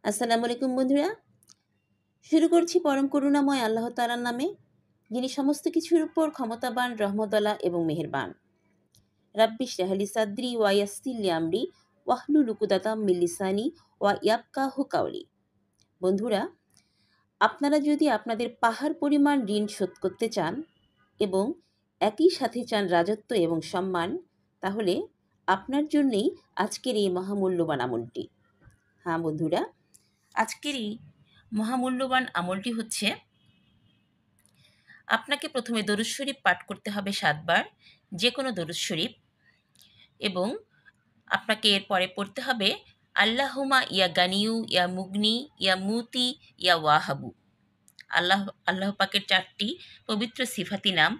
আসসালামু আলাইকুম বন্ধুরা। শুরু করছি পরম করুণাময় আল্লাহ তাআলার নামে, যিনি সমস্ত কিছুর উপর ক্ষমতাবান, রহমতওয়ালা এবং মেহেরবান। রাব্বি ইশরাহ লি সাদরি ওয়া ইয়াসসির লি আমরি ওয়াহলুল উকদাতাম মিন লিসানি ওয়া ইয়াফকাহু কাওলি। বন্ধুরা, আপনারা যদি আপনাদের পাহাড় পরিমাণ ঋণ শোধ করতে চান এবং একই সাথে চান রাজত্ব এবং সম্মান, তাহলে আপনার জন্যেই আজকের এই মহামূল্যবান আমলটি। হ্যাঁ বন্ধুরা, আজকের এই মহামূল্যবান আমলটি হচ্ছে, আপনাকে প্রথমে দরুদ শরীফ পাঠ করতে হবে ৭ বার, যে কোনো দরুদ শরীফ, এবং আপনাকে এরপরে পড়তে হবে আল্লাহুমা ইয়া গানিয়ু ইয়া মুগনি ইয়া মুতি ইয়া ওয়াহাবু। আল্লাহ আল্লাহ পাকের ৪টি পবিত্র সিফাতি নাম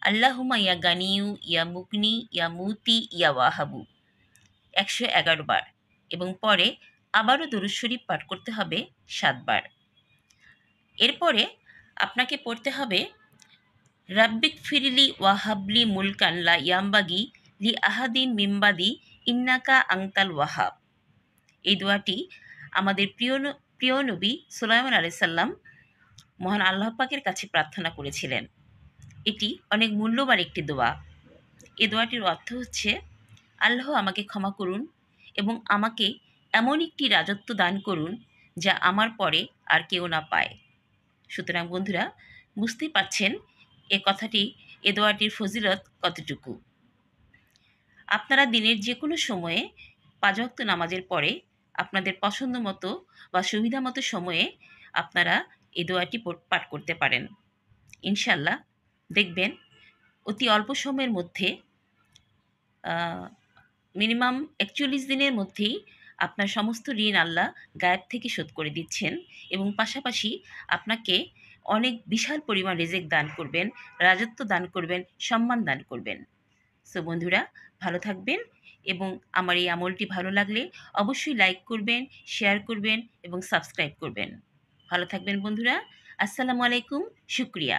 আল্লাহুমা ইয়া গানিয়ু ইয়া মুগনি ইয়া মুতি ইয়া ওয়াহাবু ১১১ বার, এবং পরে আবারও দরুদ শরীফ পাঠ করতে হবে ৭ বার। এরপরে আপনাকে পড়তে হবে রাব্বিক ফিরলি ওয়াহাবলি মুলকান লা ইয়ামবাগি লি আহাদিন মিম্বাদি ইন্নাকা আংতাল ওয়াহাব। এই দোয়াটি আমাদের প্রিয় নবী সুলাইমান আলাইহিস সালাম মহান আল্লাহ পাকের কাছে প্রার্থনা করেছিলেন। এটি অনেক মূল্যবান একটি দোয়া। এই দোয়াটির অর্থ হচ্ছে, আল্লাহ আমাকে ক্ষমা করুন এবং আমাকে এমন একটি রাজত্ব দান করুন যা আমার পরে আর কেউ না পায়। সুতরাং বন্ধুরা, বুঝতেই পারছেন এ দোয়াটির ফজিলত কতটুকু। আপনারা দিনের যে কোনো সময়ে ৫ ওয়াক্ত নামাজের পরে আপনাদের পছন্দ মতো বা সুবিধা মতো সময়ে আপনারা এই দোয়াটি পাঠ করতে পারেন। ইনশাল্লাহ দেখবেন অতি অল্প সময়ের মধ্যে, মিনিমাম ৪১ দিনের মধ্যেই আপনার সমস্ত ঋণ আল্লাহ গায়েব থেকে শোধ করে দিচ্ছেন, এবং পাশাপাশি আপনাকে অনেক বিশাল পরিমাণ রিজিক দান করবেন, রাজত্ব দান করবেন, সম্মান দান করবেন। সো বন্ধুরা, ভালো থাকবেন, এবং আমার এই আমলটি ভালো লাগলে অবশ্যই লাইক করবেন, শেয়ার করবেন এবং সাবস্ক্রাইব করবেন। ভালো থাকবেন বন্ধুরা। আসসালামু আলাইকুম। শুকরিয়া।